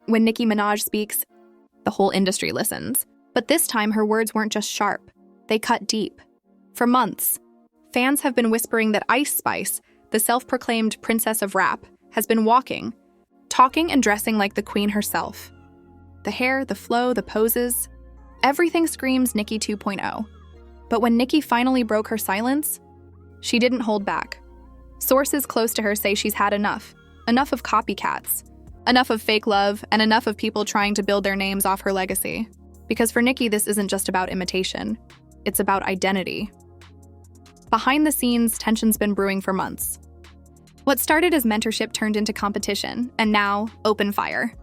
When Nicki Minaj speaks, the whole industry listens. But this time, her words weren't just sharp. They cut deep. For months, fans have been whispering that Ice Spice, the self-proclaimed princess of rap, has been walking, talking and dressing like the queen herself. The hair, the flow, the poses, everything screams Nicki 2.0. But when Nicki finally broke her silence, she didn't hold back. Sources close to her say she's had enough. Enough of copycats. Enough of fake love, and enough of people trying to build their names off her legacy. Because for Nicki, this isn't just about imitation. It's about identity. Behind the scenes, tension's been brewing for months. What started as mentorship turned into competition, and now, open fire.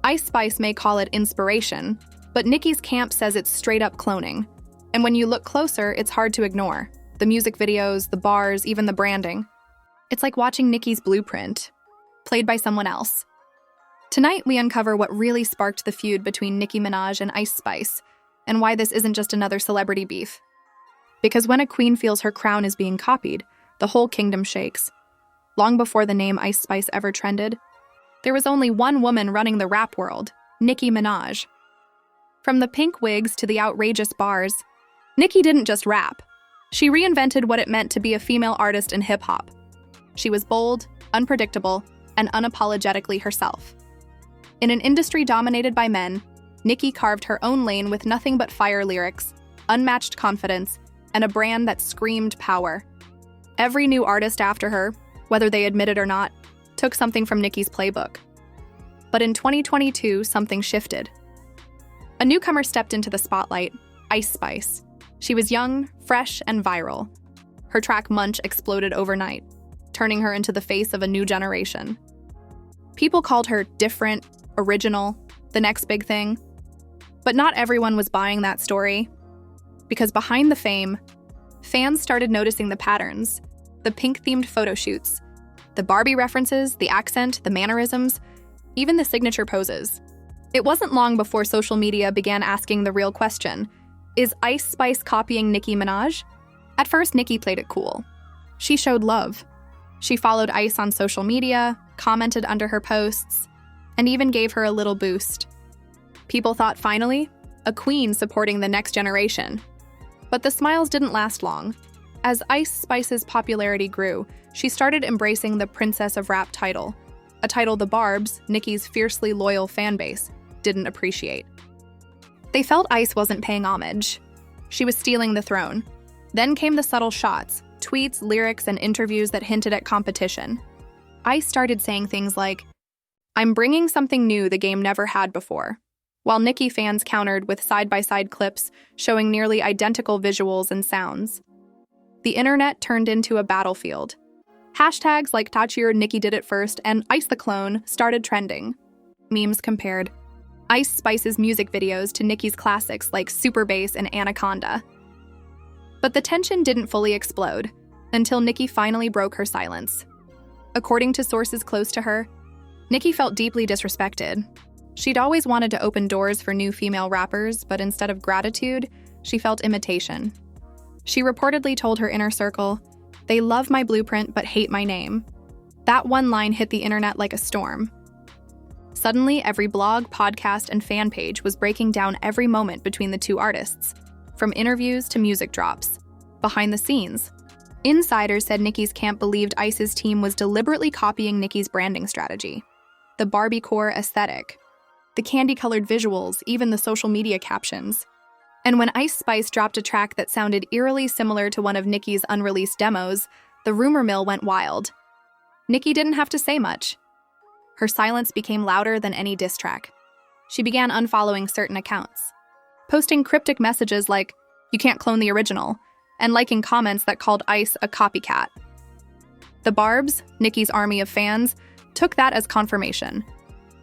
Ice Spice may call it inspiration, but Nicki's camp says it's straight-up cloning. And when you look closer, it's hard to ignore. The music videos, the bars, even the branding. It's like watching Nicki's blueprint, played by someone else. Tonight, we uncover what really sparked the feud between Nicki Minaj and Ice Spice, and why this isn't just another celebrity beef. Because when a queen feels her crown is being copied, the whole kingdom shakes. Long before the name Ice Spice ever trended, there was only one woman running the rap world, Nicki Minaj. From the pink wigs to the outrageous bars, Nicki didn't just rap. She reinvented what it meant to be a female artist in hip-hop. She was bold, unpredictable, and unapologetically herself. In an industry dominated by men, Nicki carved her own lane with nothing but fire lyrics, unmatched confidence, and a brand that screamed power. Every new artist after her, whether they admit it or not, took something from Nicki's playbook. But in 2022, something shifted. A newcomer stepped into the spotlight, Ice Spice. She was young, fresh, and viral. Her track Munch exploded overnight, turning her into the face of a new generation. People called her different, original, the next big thing. But not everyone was buying that story. Because behind the fame, fans started noticing the patterns, the pink-themed photo shoots, the Barbie references, the accent, the mannerisms, even the signature poses. It wasn't long before social media began asking the real question, is Ice Spice copying Nicki Minaj? At first, Nicki played it cool. She showed love. She followed Ice on social media, commented under her posts, and even gave her a little boost. People thought, finally, a queen supporting the next generation. But the smiles didn't last long. As Ice Spice's popularity grew, she started embracing the Princess of Rap title, a title the Barbs, Nicki's fiercely loyal fanbase, didn't appreciate. They felt Ice wasn't paying homage. She was stealing the throne. Then came the subtle shots, tweets, lyrics, and interviews that hinted at competition. Ice started saying things like, "I'm bringing something new the game never had before," while Nicki fans countered with side-by-side clips showing nearly identical visuals and sounds. The internet turned into a battlefield. Hashtags like Tachir Nicki did it first and Ice the Clone started trending. Memes compared Ice Spice's music videos to Nicki's classics like Super Bass and Anaconda. But the tension didn't fully explode until Nicki finally broke her silence. According to sources close to her, Nicki felt deeply disrespected. She'd always wanted to open doors for new female rappers, but instead of gratitude, she felt imitation. She reportedly told her inner circle, "They love my blueprint but hate my name." That one line hit the internet like a storm. Suddenly, every blog, podcast, and fan page was breaking down every moment between the two artists, from interviews to music drops. Behind the scenes, insiders said Nicki's camp believed Ice's team was deliberately copying Nicki's branding strategy. The Barbie-core aesthetic, the candy-colored visuals, even the social media captions. And when Ice Spice dropped a track that sounded eerily similar to one of Nicki's unreleased demos, the rumor mill went wild. Nicki didn't have to say much. Her silence became louder than any diss track. She began unfollowing certain accounts, posting cryptic messages like, "You can't clone the original," and liking comments that called Ice a copycat. The Barbs, Nicki's army of fans, took that as confirmation.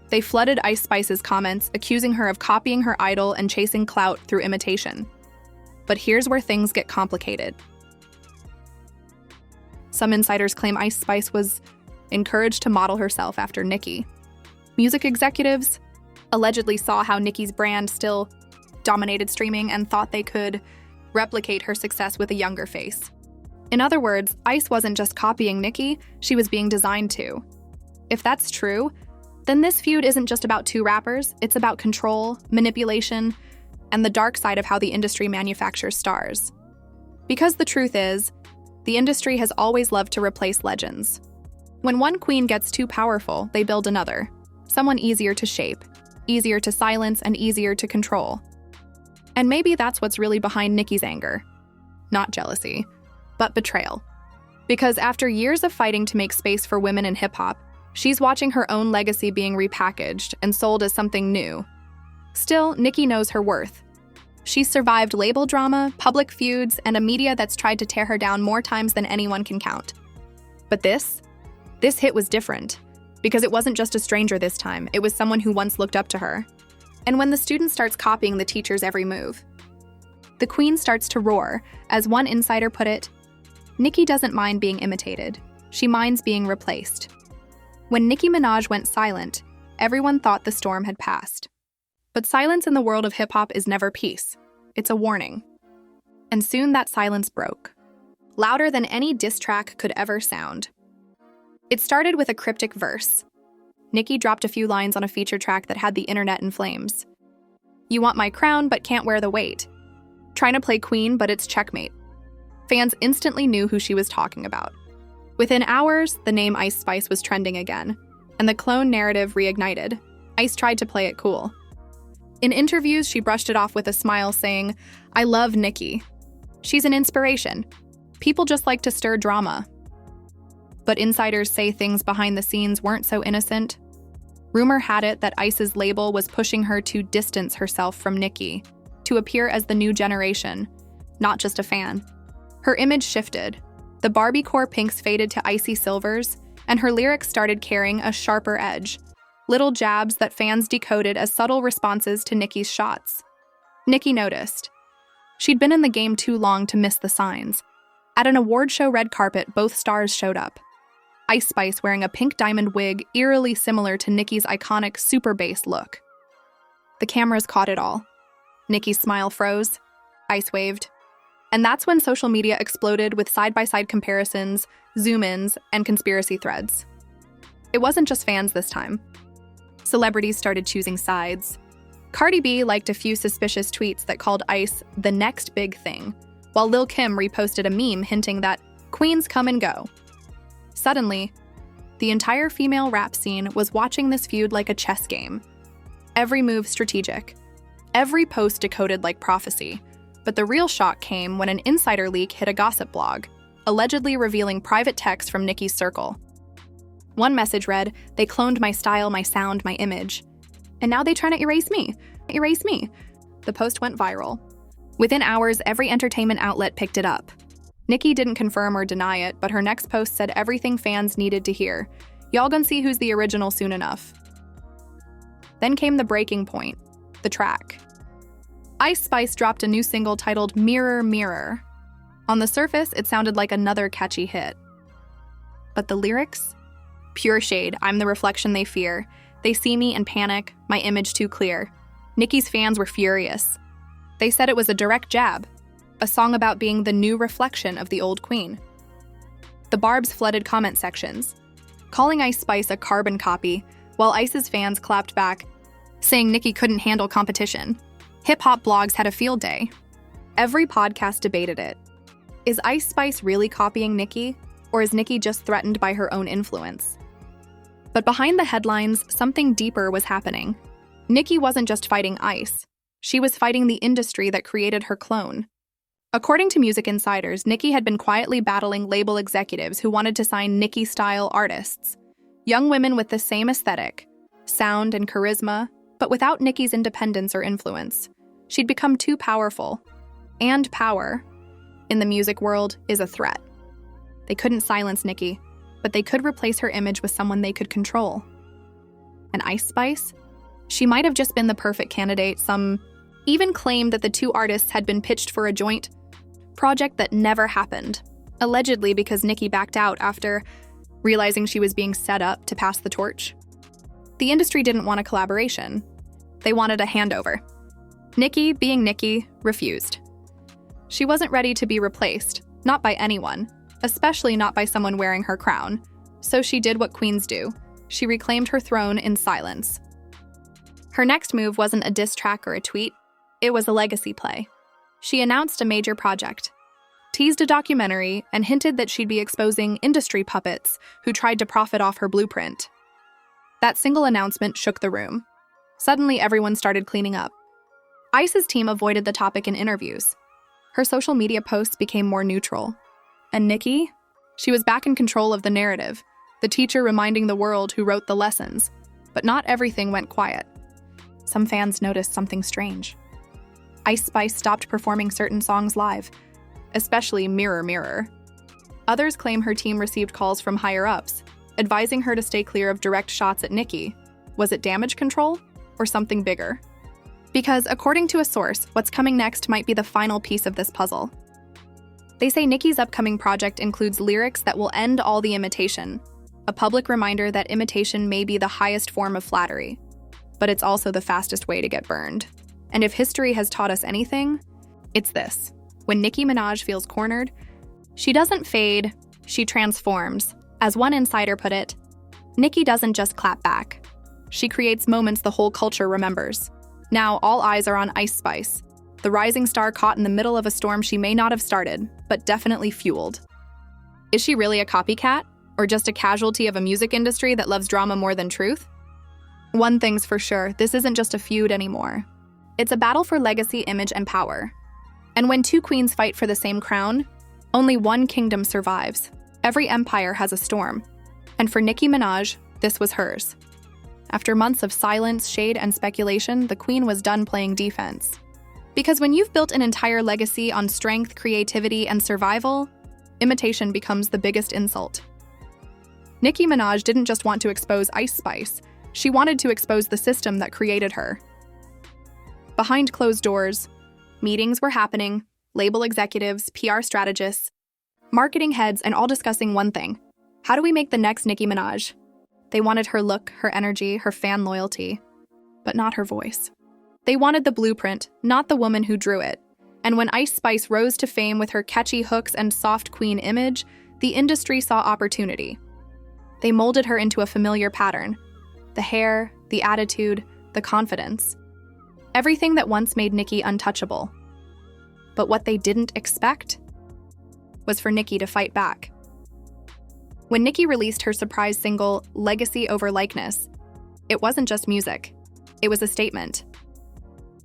They flooded Ice Spice's comments, accusing her of copying her idol and chasing clout through imitation. But here's where things get complicated. Some insiders claim Ice Spice was encouraged to model herself after Nicki. Music executives allegedly saw how Nicki's brand still dominated streaming and thought they could replicate her success with a younger face. In other words, Ice wasn't just copying Nicki, she was being designed to. If that's true, then this feud isn't just about two rappers, it's about control, manipulation, and the dark side of how the industry manufactures stars. Because the truth is, the industry has always loved to replace legends. When one queen gets too powerful, they build another, someone easier to shape, easier to silence, and easier to control. And maybe that's what's really behind Nicki's anger. Not jealousy, but betrayal. Because after years of fighting to make space for women in hip-hop, she's watching her own legacy being repackaged and sold as something new. Still, Nicki knows her worth. She's survived label drama, public feuds, and a media that's tried to tear her down more times than anyone can count. But this hit was different, because it wasn't just a stranger this time, it was someone who once looked up to her. And when the student starts copying the teacher's every move, the queen starts to roar. As one insider put it, Nicki doesn't mind being imitated, she minds being replaced. When Nicki Minaj went silent, everyone thought the storm had passed. But silence in the world of hip-hop is never peace. It's a warning. And soon that silence broke, louder than any diss track could ever sound. It started with a cryptic verse. Nicki dropped a few lines on a feature track that had the internet in flames. "You want my crown, but can't wear the weight. Trying to play queen, but it's checkmate." Fans instantly knew who she was talking about. Within hours, the name Ice Spice was trending again, and the clone narrative reignited. Ice tried to play it cool. In interviews, she brushed it off with a smile, saying, "I love Nicki. She's an inspiration. People just like to stir drama." But insiders say things behind the scenes weren't so innocent. Rumor had it that Ice's label was pushing her to distance herself from Nicki, to appear as the new generation, not just a fan. Her image shifted. The Barbie-core pinks faded to icy silvers, and her lyrics started carrying a sharper edge, little jabs that fans decoded as subtle responses to Nicki's shots. Nicki noticed. She'd been in the game too long to miss the signs. At an award show red carpet, both stars showed up. Ice Spice wearing a pink diamond wig eerily similar to Nicki's iconic super bass look. The cameras caught it all. Nicki's smile froze. Ice waved. And that's when social media exploded with side-by-side comparisons, zoom-ins, and conspiracy threads. It wasn't just fans this time. Celebrities started choosing sides. Cardi B liked a few suspicious tweets that called Ice the next big thing, while Lil' Kim reposted a meme hinting that queens come and go. Suddenly, the entire female rap scene was watching this feud like a chess game. Every move strategic. Every post decoded like prophecy. But the real shock came when an insider leak hit a gossip blog, allegedly revealing private texts from Nicki's circle. One message read, "They cloned my style, my sound, my image. And now they trying to erase me. Erase me." The post went viral. Within hours, every entertainment outlet picked it up. Nicki didn't confirm or deny it, but her next post said everything fans needed to hear. "Y'all gonna see who's the original soon enough." Then came the breaking point, the track. Ice Spice dropped a new single titled Mirror, Mirror. On the surface, it sounded like another catchy hit. But the lyrics? Pure shade, I'm the reflection they fear. They see me and panic, my image too clear. Nicki's fans were furious. They said it was a direct jab, a song about being the new reflection of the old queen. The Barbs flooded comment sections, calling Ice Spice a carbon copy, while Ice's fans clapped back, saying Nicki couldn't handle competition. Hip-hop blogs had a field day. Every podcast debated it. Is Ice Spice really copying Nicki, or is Nicki just threatened by her own influence? But behind the headlines, something deeper was happening. Nicki wasn't just fighting Ice. She was fighting the industry that created her clone. According to music insiders, Nicki had been quietly battling label executives who wanted to sign Nicki-style artists. Young women with the same aesthetic, sound, and charisma, but without Nicki's independence or influence. She'd become too powerful. And power, in the music world, is a threat. They couldn't silence Nicki, but they could replace her image with someone they could control. And Ice Spice? She might have just been the perfect candidate. Some even claimed that the two artists had been pitched for a joint project that never happened, allegedly because Nicki backed out after realizing she was being set up to pass the torch. The industry didn't want a collaboration. They wanted a handover. Nicki, being Nicki, refused. She wasn't ready to be replaced, not by anyone, especially not by someone wearing her crown. So she did what queens do. she reclaimed her throne in silence. Her next move wasn't a diss track or a tweet, it was a legacy play. She announced a major project, teased a documentary, and hinted that she'd be exposing industry puppets who tried to profit off her blueprint. That single announcement shook the room. Suddenly, everyone started cleaning up. Ice's team avoided the topic in interviews. Her social media posts became more neutral. And Nicki? She was back in control of the narrative, the teacher reminding the world who wrote the lessons. But not everything went quiet. Some fans noticed something strange. Ice Spice stopped performing certain songs live, especially Mirror Mirror. Others claim her team received calls from higher-ups, advising her to stay clear of direct shots at Nicki. Was it damage control or something bigger? Because, according to a source, what's coming next might be the final piece of this puzzle. They say Nicki's upcoming project includes lyrics that will end all the imitation, a public reminder that imitation may be the highest form of flattery, but it's also the fastest way to get burned. And if history has taught us anything, it's this. When Nicki Minaj feels cornered, she doesn't fade, she transforms. As one insider put it, Nicki doesn't just clap back. She creates moments the whole culture remembers. Now all eyes are on Ice Spice, the rising star caught in the middle of a storm she may not have started, but definitely fueled. Is she really a copycat, or just a casualty of a music industry that loves drama more than truth? One thing's for sure, this isn't just a feud anymore. It's a battle for legacy, image, and power. And when two queens fight for the same crown, only one kingdom survives. Every empire has a storm. And for Nicki Minaj, this was hers. After months of silence, shade, and speculation, the queen was done playing defense. Because when you've built an entire legacy on strength, creativity, and survival, imitation becomes the biggest insult. Nicki Minaj didn't just want to expose Ice Spice, she wanted to expose the system that created her. Behind closed doors, meetings were happening, label executives, PR strategists, marketing heads, and all discussing one thing. How do we make the next Nicki Minaj? They wanted her look, her energy, her fan loyalty, but not her voice. They wanted the blueprint, not the woman who drew it. And when Ice Spice rose to fame with her catchy hooks and soft queen image, the industry saw opportunity. They molded her into a familiar pattern. The hair, the attitude, the confidence. Everything that once made Nicki untouchable. But what they didn't expect was for Nicki to fight back. When Nicki released her surprise single, Legacy Over Likeness, it wasn't just music. It was a statement.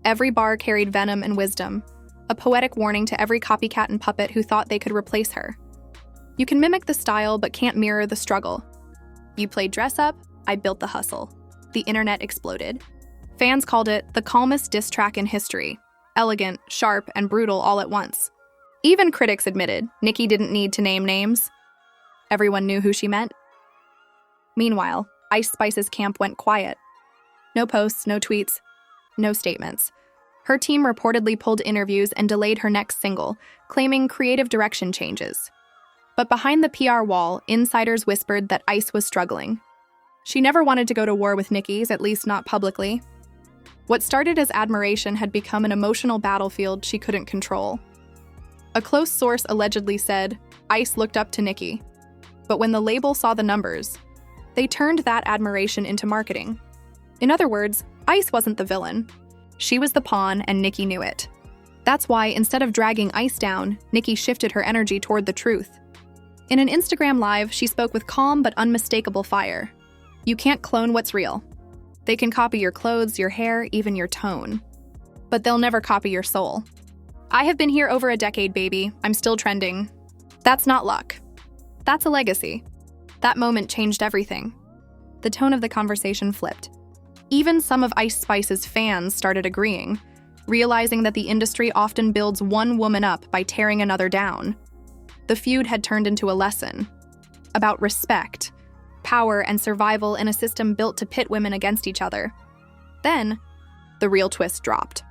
Every bar carried venom and wisdom, a poetic warning to every copycat and puppet who thought they could replace her. You can mimic the style but can't mirror the struggle. You played dress up, I built the hustle. The internet exploded. Fans called it the calmest diss track in history. Elegant, sharp, and brutal all at once. Even critics admitted Nicki didn't need to name names. Everyone knew who she meant. Meanwhile, Ice Spice's camp went quiet. No posts, no tweets, no statements. Her team reportedly pulled interviews and delayed her next single, claiming creative direction changes. But behind the PR wall, insiders whispered that Ice was struggling. She never wanted to go to war with Nicki's, at least not publicly. What started as admiration had become an emotional battlefield she couldn't control. A close source allegedly said, Ice looked up to Nicki. But when the label saw the numbers, they turned that admiration into marketing. In other words, Ice wasn't the villain. She was the pawn, and Nicki knew it. That's why, instead of dragging Ice down, Nicki shifted her energy toward the truth. In an Instagram Live, she spoke with calm but unmistakable fire. You can't clone what's real. They can copy your clothes, your hair, even your tone. But they'll never copy your soul. I have been here over a decade, baby. I'm still trending. That's not luck. That's a legacy. That moment changed everything. The tone of the conversation flipped. Even some of Ice Spice's fans started agreeing, realizing that the industry often builds one woman up by tearing another down. The feud had turned into a lesson about respect, power, and survival in a system built to pit women against each other. Then, the real twist dropped.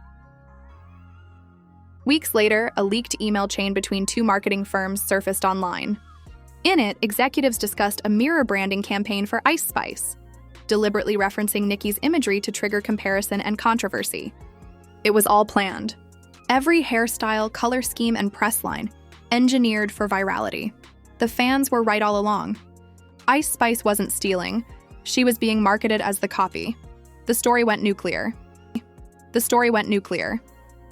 Weeks later, a leaked email chain between two marketing firms surfaced online. In it, executives discussed a mirror branding campaign for Ice Spice, deliberately referencing Nicki's imagery to trigger comparison and controversy. It was all planned. Every hairstyle, color scheme, and press line engineered for virality. The fans were right all along. Ice Spice wasn't stealing. She was being marketed as the copy. The story went nuclear.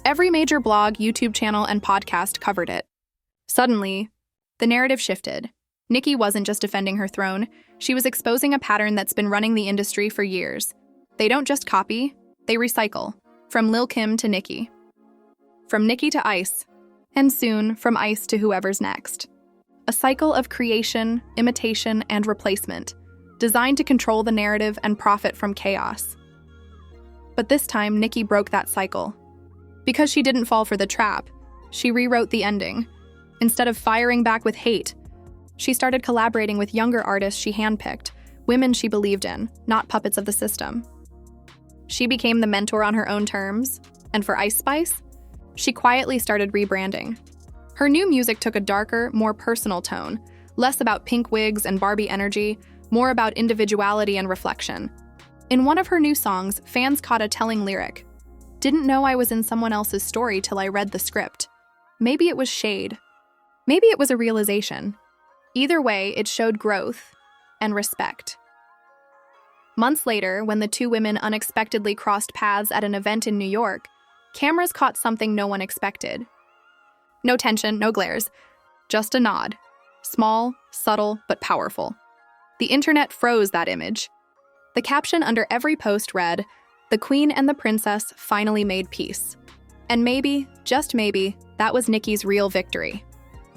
Every major blog, YouTube channel, and podcast covered it. Suddenly, the narrative shifted. Nicki wasn't just defending her throne, she was exposing a pattern that's been running the industry for years. They don't just copy, they recycle. From Lil' Kim to Nicki. From Nicki to Ice. And soon, from Ice to whoever's next. A cycle of creation, imitation, and replacement, designed to control the narrative and profit from chaos. But this time, Nicki broke that cycle. Because she didn't fall for the trap, she rewrote the ending. Instead of firing back with hate, she started collaborating with younger artists she handpicked, women she believed in, not puppets of the system. She became the mentor on her own terms, and for Ice Spice, she quietly started rebranding. Her new music took a darker, more personal tone, less about pink wigs and Barbie energy, more about individuality and reflection. In one of her new songs, fans caught a telling lyric. "Didn't know I was in someone else's story till I read the script." Maybe it was shade. Maybe it was a realization. Either way, it showed growth and respect. Months later, when the two women unexpectedly crossed paths at an event in New York, cameras caught something no one expected. No tension, no glares, just a nod. Small, subtle, but powerful. The internet froze that image. The caption under every post read, "The Queen and the Princess finally made peace." And maybe, just maybe, that was Nicki's real victory.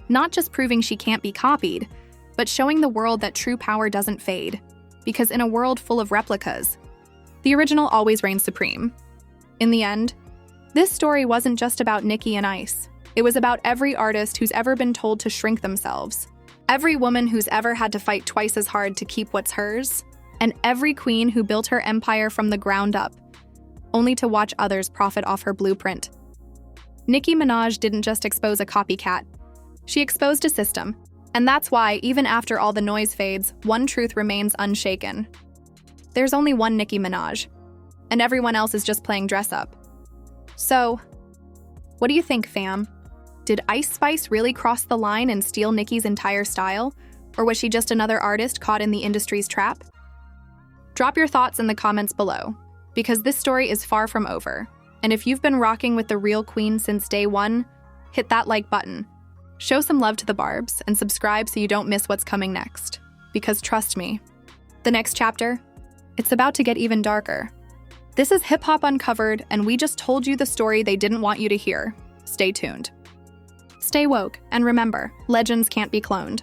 Not just proving she can't be copied, but showing the world that true power doesn't fade. Because in a world full of replicas, the original always reigns supreme. In the end, this story wasn't just about Nicki and Ice. It was about every artist who's ever been told to shrink themselves, every woman who's ever had to fight twice as hard to keep what's hers, and every queen who built her empire from the ground up, only to watch others profit off her blueprint. Nicki Minaj didn't just expose a copycat. She exposed a system. And that's why, even after all the noise fades, one truth remains unshaken. There's only one Nicki Minaj, and everyone else is just playing dress-up. So, what do you think, fam? Did Ice Spice really cross the line and steal Nicki's entire style? Or was she just another artist caught in the industry's trap? Drop your thoughts in the comments below, because this story is far from over. And if you've been rocking with the real queen since day one, hit that like button. Show some love to the Barbs, and subscribe so you don't miss what's coming next. Because trust me, the next chapter, it's about to get even darker. This is Hip Hop Uncovered, and we just told you the story they didn't want you to hear. Stay tuned. Stay woke, and remember, legends can't be cloned.